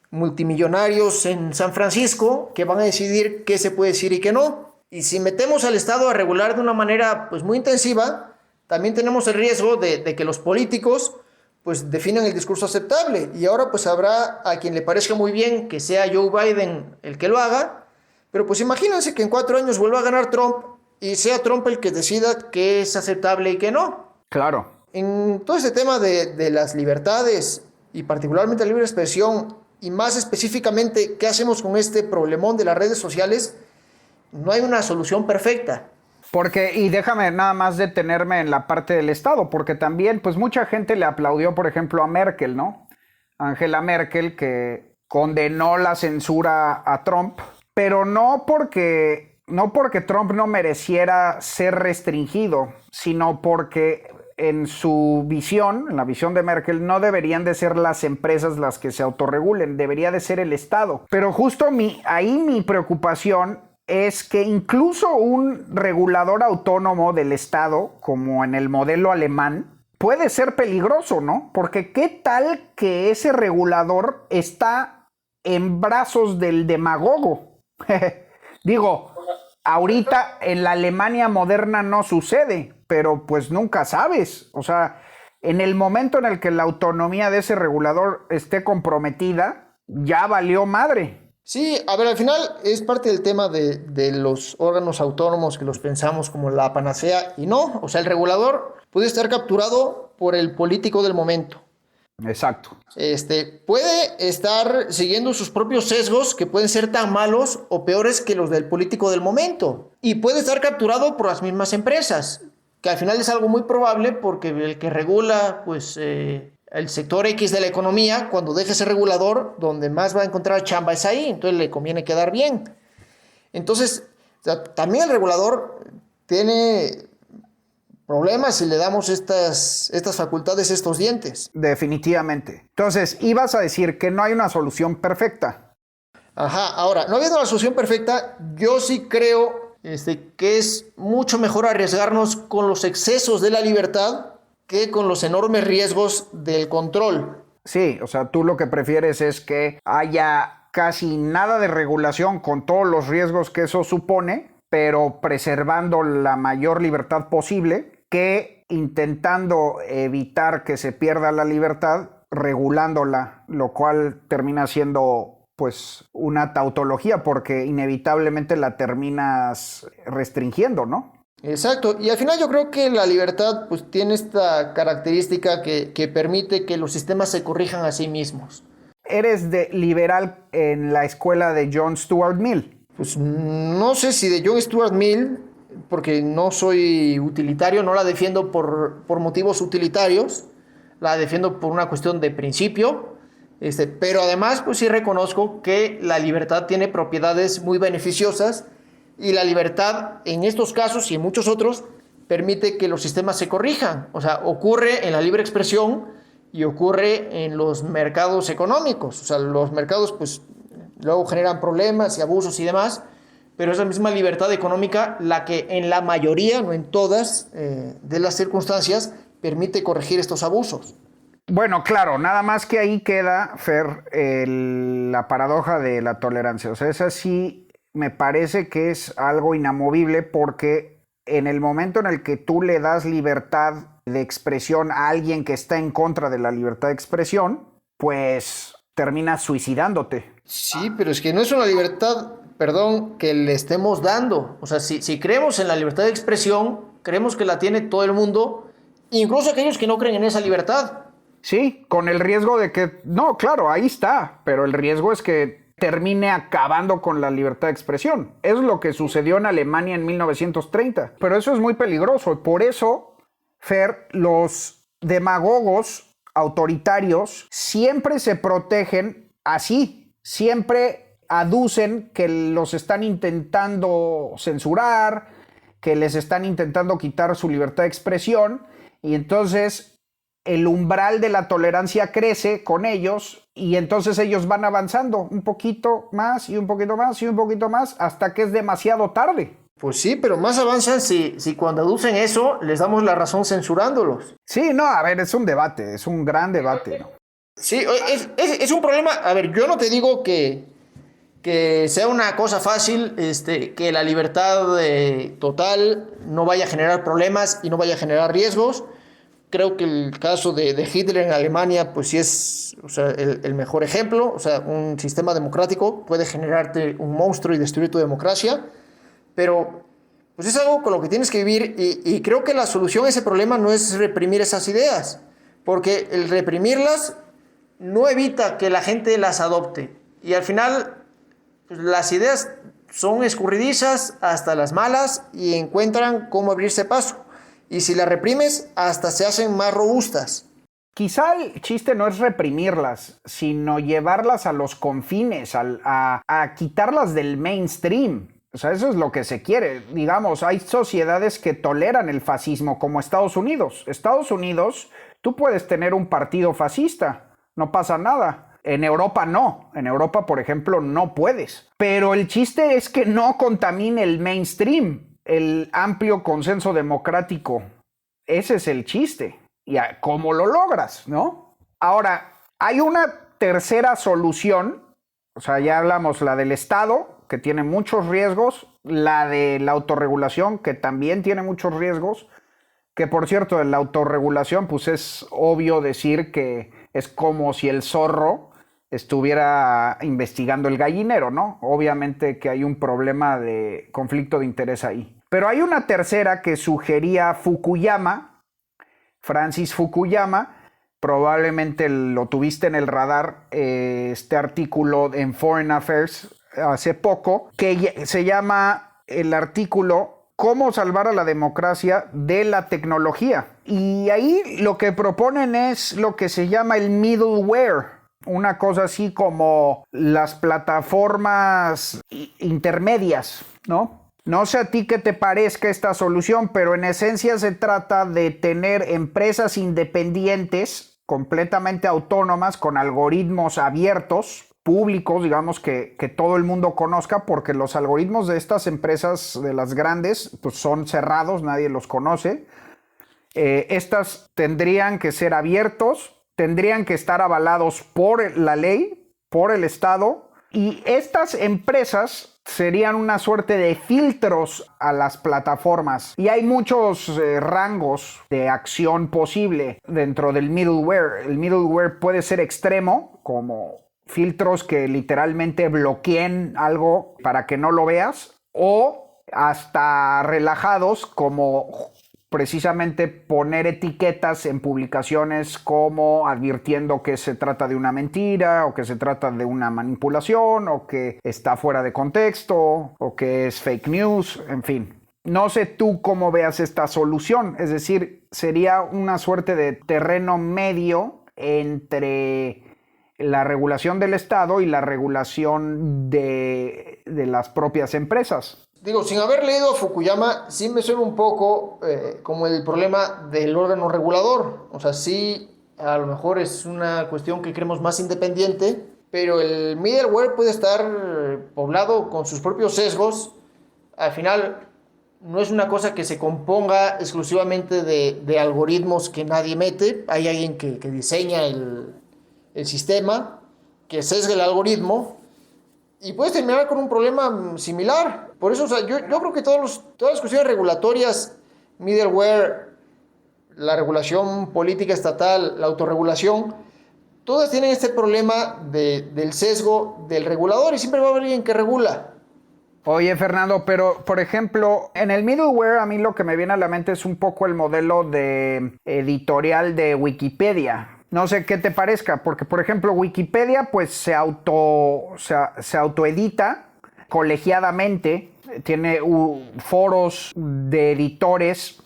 multimillonarios en San Francisco que van a decidir qué se puede decir y qué no. Y si metemos al Estado a regular de una manera, pues, muy intensiva, también tenemos el riesgo de que los políticos pues definen el discurso aceptable. Y ahora pues habrá a quien le parezca muy bien que sea Joe Biden el que lo haga, pero pues imagínense que en 4 años vuelva a ganar Trump y sea Trump el que decida qué es aceptable y qué no. Claro. En todo este tema de las libertades y particularmente la libre expresión y más específicamente qué hacemos con este problemón de las redes sociales, no hay una solución perfecta. Porque, y déjame nada más detenerme en la parte del Estado, porque también, pues mucha gente le aplaudió, por ejemplo, a Merkel, ¿no? Angela Merkel, que condenó la censura a Trump, pero no porque Trump no mereciera ser restringido, sino porque en su visión, en la visión de Merkel, no deberían de ser las empresas las que se autorregulen, debería de ser el Estado. Pero justo ahí mi preocupación es que incluso un regulador autónomo del Estado, como en el modelo alemán, puede ser peligroso, ¿no? Porque ¿qué tal que ese regulador está en brazos del demagogo? Digo, ahorita en la Alemania moderna no sucede, pero pues nunca sabes. O sea, en el momento en el que la autonomía de ese regulador esté comprometida, ya valió madre. Sí, a ver, al final es parte del tema de los órganos autónomos que los pensamos como la panacea y no. O sea, el regulador puede estar capturado por el político del momento. Exacto. Puede estar siguiendo sus propios sesgos que pueden ser tan malos o peores que los del político del momento. Y puede estar capturado por las mismas empresas, que al final es algo muy probable porque el que regula, pues, el sector X de la economía, cuando deje ese regulador, donde más va a encontrar chamba es ahí, entonces le conviene quedar bien. Entonces, también el regulador tiene problemas si le damos estas facultades, estos dientes. Definitivamente. Entonces, ibas a decir que no hay una solución perfecta. Ajá, ahora, no habiendo una solución perfecta, yo sí creo que es mucho mejor arriesgarnos con los excesos de la libertad que con los enormes riesgos del control. Sí, o sea, tú lo que prefieres es que haya casi nada de regulación con todos los riesgos que eso supone, pero preservando la mayor libertad posible, que intentando evitar que se pierda la libertad, regulándola, lo cual termina siendo pues una tautología porque inevitablemente la terminas restringiendo, ¿no? Exacto, y al final yo creo que la libertad pues tiene esta característica que permite que los sistemas se corrijan a sí mismos. ¿Eres liberal en la escuela de John Stuart Mill? Pues no sé si de John Stuart Mill, porque no soy utilitario, no la defiendo por motivos utilitarios, la defiendo por una cuestión de principio, pero además pues sí reconozco que la libertad tiene propiedades muy beneficiosas. Y la libertad, en estos casos y en muchos otros, permite que los sistemas se corrijan. O sea, ocurre en la libre expresión y ocurre en los mercados económicos. O sea, los mercados, pues, luego generan problemas y abusos y demás, pero es la misma libertad económica la que en la mayoría, no en todas, de las circunstancias, permite corregir estos abusos. Bueno, claro, nada más que ahí queda, Fer, la paradoja de la tolerancia. O sea, esa sí me parece que es algo inamovible porque en el momento en el que tú le das libertad de expresión a alguien que está en contra de la libertad de expresión, pues terminas suicidándote. Sí, pero es que no es una libertad, perdón, que le estemos dando. O sea, si creemos en la libertad de expresión, creemos que la tiene todo el mundo, incluso aquellos que no creen en esa libertad. Sí, con el riesgo de que, no, claro, ahí está, pero el riesgo es que termine acabando con la libertad de expresión. Es lo que sucedió en Alemania en 1930. Pero eso es muy peligroso. Por eso, Fer, los demagogos autoritarios siempre se protegen así. Siempre aducen que los están intentando censurar, que les están intentando quitar su libertad de expresión. Y entonces el umbral de la tolerancia crece con ellos y entonces ellos van avanzando un poquito más y un poquito más y un poquito más hasta que es demasiado tarde. Pues sí, pero más avanzan si cuando aducen eso les damos la razón censurándolos. Sí, no, a ver, es un debate, es un gran debate, ¿no? Sí, es un problema. A ver, yo no te digo que sea una cosa fácil, que la libertad total no vaya a generar problemas y no vaya a generar riesgos. creo que el caso de Hitler en Alemania, pues sí es, o sea, el mejor ejemplo. O sea, un sistema democrático puede generarte un monstruo y destruir tu democracia, pero pues es algo con lo que tienes que vivir, y creo que la solución a ese problema no es reprimir esas ideas, porque el reprimirlas no evita que la gente las adopte, y al final pues, las ideas son escurridizas hasta las malas y encuentran cómo abrirse paso. Y si las reprimes, hasta se hacen más robustas. Quizá el chiste no es reprimirlas, sino llevarlas a los confines, a quitarlas del mainstream. O sea, eso es lo que se quiere. Digamos, hay sociedades que toleran el fascismo, como Estados Unidos. Estados Unidos, tú puedes tener un partido fascista, no pasa nada. En Europa no. En Europa, por ejemplo, no puedes. Pero el chiste es que no contamine el mainstream, el amplio consenso democrático. Ese es el chiste. Y cómo lo logras, ¿no? Ahora, hay una tercera solución. O sea, ya hablamos la del Estado, que tiene muchos riesgos, la de la autorregulación, que también tiene muchos riesgos, que por cierto, en la autorregulación, pues es obvio decir que es como si el zorro estuviera investigando el gallinero, ¿no? Obviamente que hay un problema de conflicto de interés ahí. Pero hay una tercera que sugería Fukuyama, Francis Fukuyama, probablemente lo tuviste en el radar, este artículo en Foreign Affairs hace poco, que se llama el artículo ¿Cómo salvar a la democracia de la tecnología? Y ahí lo que proponen es lo que se llama el middleware, una cosa así como las plataformas intermedias, ¿no? No sé a ti qué te parezca esta solución, pero en esencia se trata de tener empresas independientes, completamente autónomas, con algoritmos abiertos, públicos, digamos, que todo el mundo conozca, porque los algoritmos de estas empresas, de las grandes, pues son cerrados, nadie los conoce. Estas tendrían que ser abiertos, tendrían que estar avalados por la ley, por el Estado, y estas empresas serían una suerte de filtros a las plataformas. Y hay muchos rangos de acción posible dentro del middleware. El middleware puede ser extremo, como filtros que literalmente bloqueen algo para que no lo veas, o hasta relajados, como precisamente poner etiquetas en publicaciones como advirtiendo que se trata de una mentira, o que se trata de una manipulación, o que está fuera de contexto, o que es fake news, en fin. No sé tú cómo veas esta solución, es decir, sería una suerte de terreno medio entre la regulación del Estado y la regulación de las propias empresas. Digo, sin haber leído a Fukuyama, sí me suena un poco como el problema del órgano regulador. O sea, sí, a lo mejor es una cuestión que queremos más independiente, pero el middleware puede estar poblado con sus propios sesgos. Al final, no es una cosa que se componga exclusivamente de algoritmos que nadie mete. Hay alguien que diseña el sistema, que sesga el algoritmo, y puedes terminar con un problema similar. Por eso, o sea, yo creo que todas las cuestiones regulatorias, middleware, la regulación política estatal, la autorregulación, todas tienen este problema del sesgo del regulador, y siempre va a haber alguien que regula. Oye, Fernando, pero por ejemplo, en el middleware a mí lo que me viene a la mente es un poco el modelo de editorial de Wikipedia. No sé qué te parezca, porque por ejemplo Wikipedia pues se autoedita colegiadamente, tiene foros de editores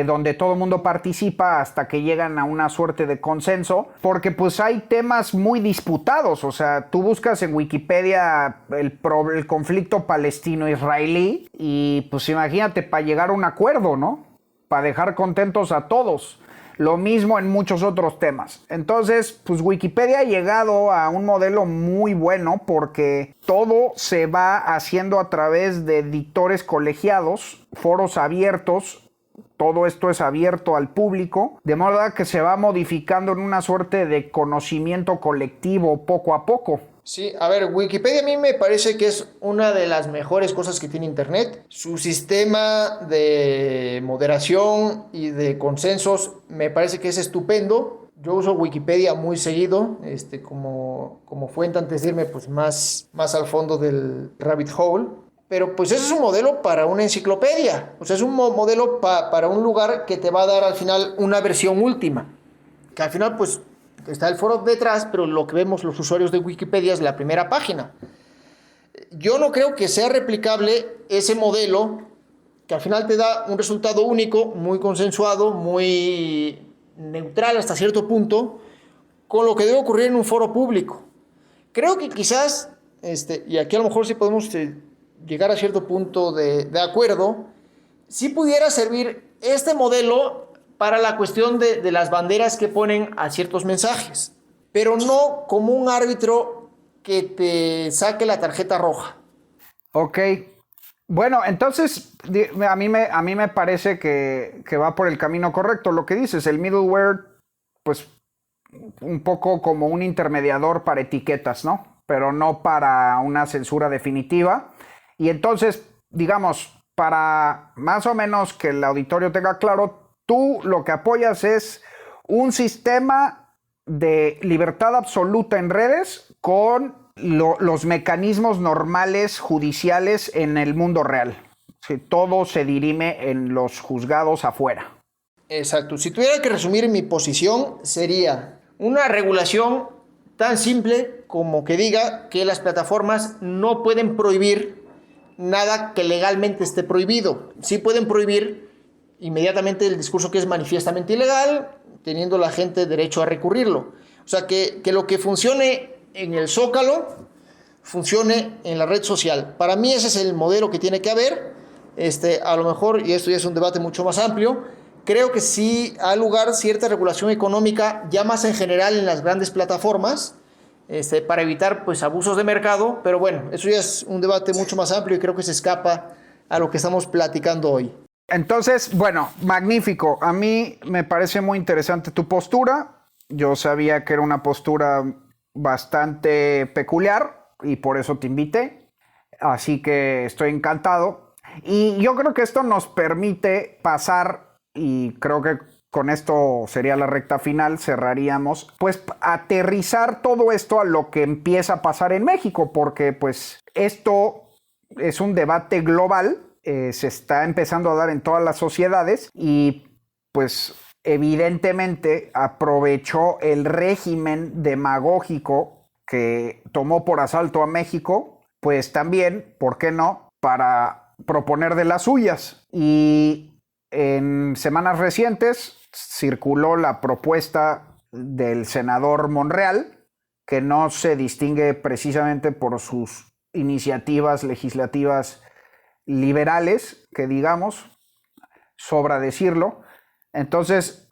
donde todo el mundo participa hasta que llegan a una suerte de consenso, porque pues hay temas muy disputados. O sea, tú buscas en Wikipedia el conflicto palestino-israelí y pues imagínate, para llegar a un acuerdo, ¿no? Para dejar contentos a todos. Lo mismo en muchos otros temas. Entonces, pues Wikipedia ha llegado a un modelo muy bueno porque todo se va haciendo a través de editores colegiados, foros abiertos. Todo esto es abierto al público, de modo que se va modificando en una suerte de conocimiento colectivo poco a poco. Sí, a ver, Wikipedia a mí me parece que es una de las mejores cosas que tiene Internet. Su sistema de moderación y de consensos me parece que es estupendo. Yo uso Wikipedia muy seguido, como fuente antes de irme pues más al fondo del rabbit hole. Pero pues ese es un modelo para una enciclopedia. O sea, es un modelo para un lugar que te va a dar al final una versión última. Que al final pues está el foro detrás, pero lo que vemos los usuarios de Wikipedia es la primera página. Yo no creo que sea replicable ese modelo que al final te da un resultado único, muy consensuado, muy neutral hasta cierto punto, con lo que debe ocurrir en un foro público. Creo que quizás, y aquí a lo mejor sí podemos llegar a cierto punto de acuerdo, sí pudiera servir este modelo para la cuestión de las banderas que ponen a ciertos mensajes, pero no como un árbitro que te saque la tarjeta roja. Ok. Bueno, entonces a mí me parece que va por el camino correcto. Lo que dices, el middleware, pues un poco como un intermediador para etiquetas, ¿no? Pero no para una censura definitiva. Y entonces, digamos, para más o menos que el auditorio tenga claro, tú lo que apoyas es un sistema de libertad absoluta en redes con los mecanismos normales judiciales en el mundo real. Sí, todo se dirime en los juzgados afuera. Exacto. Si tuviera que resumir mi posición, sería una regulación tan simple como que diga que las plataformas no pueden prohibir nada que legalmente esté prohibido. Sí pueden prohibir inmediatamente el discurso que es manifiestamente ilegal, teniendo la gente derecho a recurrirlo. O sea, que lo que funcione en el Zócalo funcione en la red social. Para mí ese es el modelo que tiene que haber. A lo mejor, y esto ya es un debate mucho más amplio, creo que sí ha lugar cierta regulación económica, ya más en general en las grandes plataformas, para evitar pues abusos de mercado, pero bueno, eso ya es un debate mucho más amplio y creo que se escapa a lo que estamos platicando hoy. Entonces, bueno, magnífico. A mí me parece muy interesante tu postura. Yo sabía que era una postura bastante peculiar y por eso te invité. Así que estoy encantado. Y yo creo que esto nos permite pasar, y creo que con esto sería la recta final, cerraríamos, pues aterrizar todo esto a lo que empieza a pasar en México, porque pues esto es un debate global, se está empezando a dar en todas las sociedades y pues evidentemente aprovechó el régimen demagógico que tomó por asalto a México, pues también, ¿por qué no?, para proponer de las suyas. Y en semanas recientes circuló la propuesta del senador Monreal, que no se distingue precisamente por sus iniciativas legislativas liberales, que digamos, sobra decirlo. Entonces,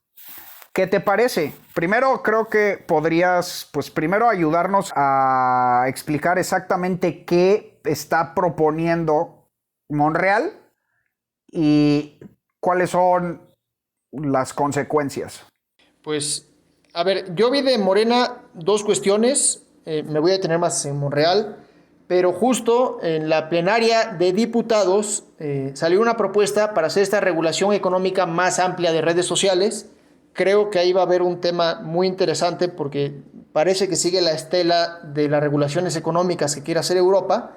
¿qué te parece? Primero creo que podrías, pues primero ayudarnos a explicar exactamente qué está proponiendo Monreal y cuáles son las consecuencias. Pues, a ver, yo vi de Morena dos cuestiones, me voy a detener más en Monreal, pero justo en la plenaria de diputados salió una propuesta para hacer esta regulación económica más amplia de redes sociales. Creo que ahí va a haber un tema muy interesante porque parece que sigue la estela de las regulaciones económicas que quiere hacer Europa,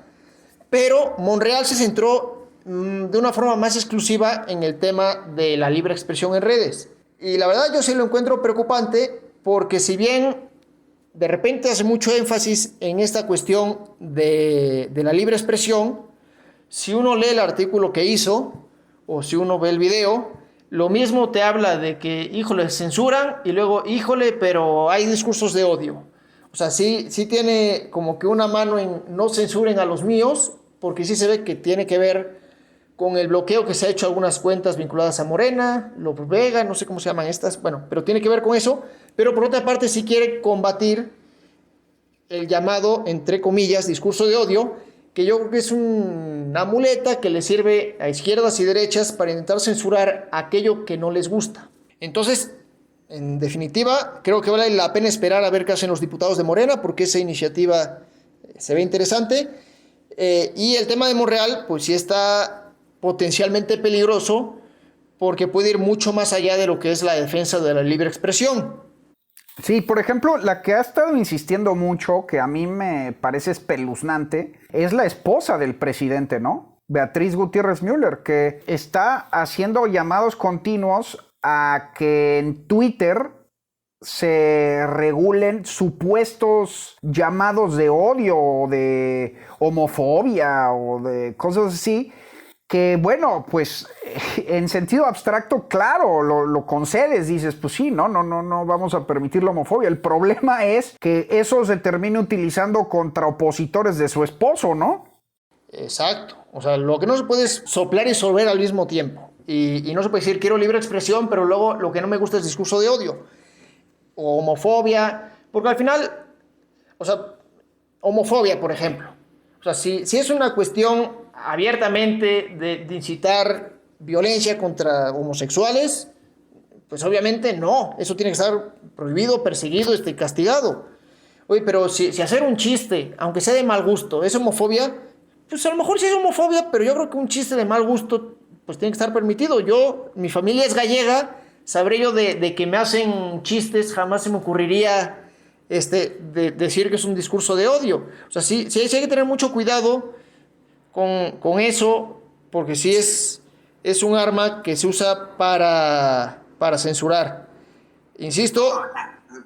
pero Monreal se centró de una forma más exclusiva en el tema de la libre expresión en redes. Y la verdad yo sí lo encuentro preocupante porque si bien de repente hace mucho énfasis en esta cuestión de la libre expresión, si uno lee el artículo que hizo o si uno ve el video, lo mismo te habla de que, híjole, censuran y luego, híjole, pero hay discursos de odio. O sea, sí tiene como que una mano en no censuren a los míos, porque sí se ve que tiene que ver con el bloqueo que se ha hecho a algunas cuentas vinculadas a Morena, López Vega, no sé cómo se llaman estas, bueno, pero tiene que ver con eso, pero por otra parte sí quiere combatir el llamado, entre comillas, discurso de odio, que yo creo que es una muleta que le sirve a izquierdas y derechas para intentar censurar aquello que no les gusta. Entonces, en definitiva, creo que vale la pena esperar a ver qué hacen los diputados de Morena, porque esa iniciativa se ve interesante. Y el tema de Monreal, pues sí está potencialmente peligroso porque puede ir mucho más allá de lo que es la defensa de la libre expresión. Sí, por ejemplo, la que ha estado insistiendo mucho, que a mí me parece espeluznante, es la esposa del presidente, ¿no? Beatriz Gutiérrez Müller, que está haciendo llamados continuos a que en Twitter se regulen supuestos llamados de odio o de homofobia o de cosas así, que bueno, pues en sentido abstracto, claro, lo concedes, dices, pues sí, no vamos a permitir la homofobia. El problema es que eso se termine utilizando contra opositores de su esposo, ¿no? Exacto. O sea, lo que no se puede es soplar y sorber al mismo tiempo. Y no se puede decir, quiero libre expresión, pero luego lo que no me gusta es discurso de odio o homofobia, porque al final, o sea, homofobia, por ejemplo. O sea, si es una cuestión abiertamente de incitar violencia contra homosexuales, pues obviamente no, eso tiene que estar prohibido, perseguido, castigado. Oye, pero si hacer un chiste, aunque sea de mal gusto, es homofobia, pues a lo mejor sí es homofobia, pero yo creo que un chiste de mal gusto pues tiene que estar permitido. Mi familia es gallega, sabré yo de que me hacen chistes, jamás se me ocurriría de decir que es un discurso de odio. O sea, sí hay que tener mucho cuidado con eso, porque sí es un arma que se usa para censurar. Insisto.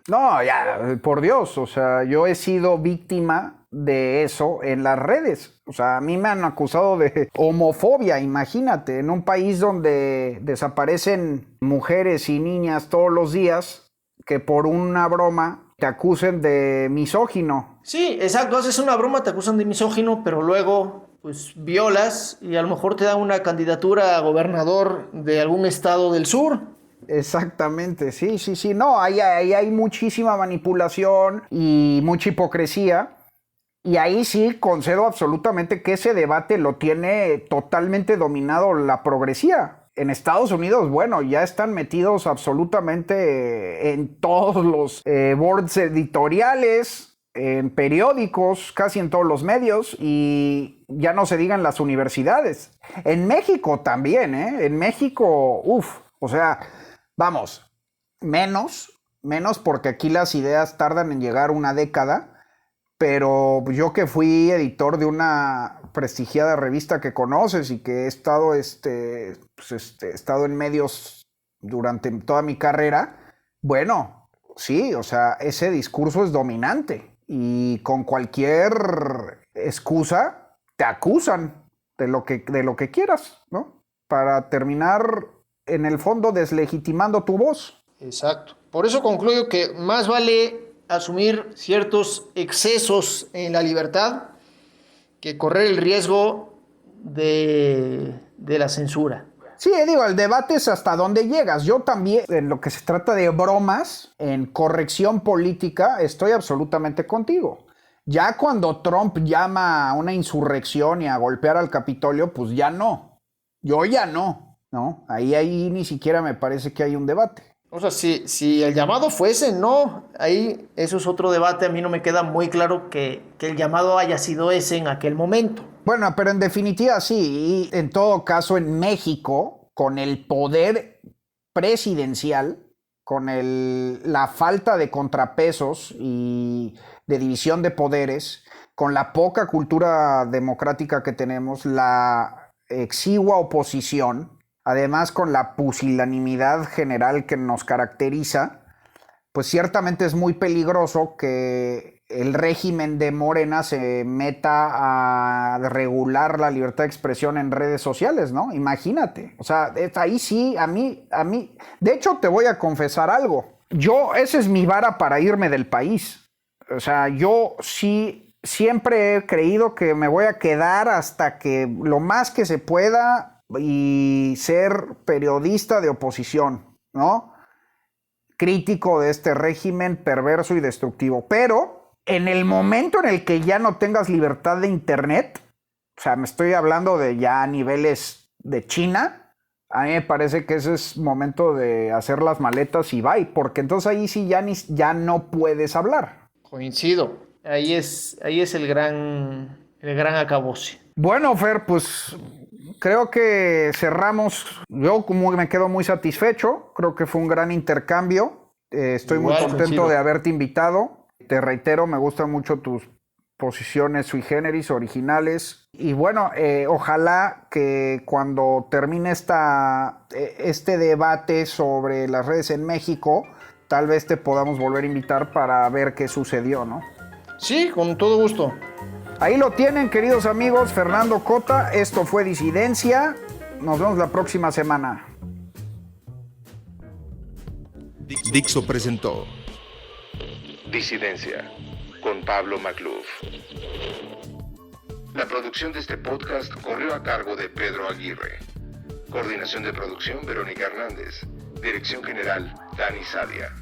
No, ya, por Dios, o sea, yo he sido víctima de eso en las redes. O sea, a mí me han acusado de homofobia, imagínate, en un país donde desaparecen mujeres y niñas todos los días, que por una broma te acusen de misógino. Sí, exacto, haces una broma, te acusan de misógino, pero luego pues violas y a lo mejor te dan una candidatura a gobernador de algún estado del sur. Exactamente, sí. No, ahí hay muchísima manipulación y mucha hipocresía. Y ahí sí concedo absolutamente que ese debate lo tiene totalmente dominado la progresía. En Estados Unidos, bueno, ya están metidos absolutamente en todos los boards editoriales, en periódicos, casi en todos los medios, y ya no se digan las universidades. En México también, ¿eh? En México, o sea, vamos, menos porque aquí las ideas tardan en llegar una década. Pero yo que fui editor de una prestigiada revista que conoces y que he estado, he estado en medios durante toda mi carrera, bueno, sí, o sea, ese discurso es dominante y con cualquier excusa te acusan de lo que quieras, ¿no? Para terminar, en el fondo, deslegitimando tu voz. Exacto. Por eso concluyo que más vale asumir ciertos excesos en la libertad que correr el riesgo de la censura. Sí, digo, el debate es hasta dónde llegas. Yo también, en lo que se trata de bromas, en corrección política, estoy absolutamente contigo. Ya cuando Trump llama a una insurrección y a golpear al Capitolio, pues ya no. Yo ya no, ¿no? Ahí ni siquiera me parece que hay un debate. O sea, si el llamado fuese, no, ahí eso es otro debate. A mí no me queda muy claro que el llamado haya sido ese en aquel momento. Bueno, pero en definitiva sí, y en todo caso en México, con el poder presidencial, con la falta de contrapesos y de división de poderes, con la poca cultura democrática que tenemos, la exigua oposición, además con la pusilanimidad general que nos caracteriza, pues ciertamente es muy peligroso que el régimen de Morena se meta a regular la libertad de expresión en redes sociales, ¿no? Imagínate. O sea, ahí sí, a mí, de hecho te voy a confesar algo. Esa es mi vara para irme del país. O sea, yo sí siempre he creído que me voy a quedar hasta que lo más que se pueda y ser periodista de oposición, ¿no? Crítico de este régimen perverso y destructivo. Pero en el momento en el que ya no tengas libertad de internet, o sea, me estoy hablando de ya niveles de China, a mí me parece que ese es momento de hacer las maletas y bye, porque entonces ahí sí ya no puedes hablar. Coincido. ahí es el gran acabose. Bueno, Fer, pues creo que cerramos. Yo como me quedo muy satisfecho. Creo que fue un gran intercambio. Estoy muy Igual, contento coincido. de haberte invitado. Te reitero, me gustan mucho tus posiciones sui generis, originales. Y bueno, ojalá que cuando termine este debate sobre las redes en México, tal vez te podamos volver a invitar para ver qué sucedió, ¿no? Sí, con todo gusto. Ahí lo tienen, queridos amigos. Fernando Cota, esto fue Disidencia. Nos vemos la próxima semana. Dixo presentó Disidencia con Pablo Macluf. La producción de este podcast corrió a cargo de Pedro Aguirre. Coordinación de producción Verónica Hernández. Dirección general Dani Sadia.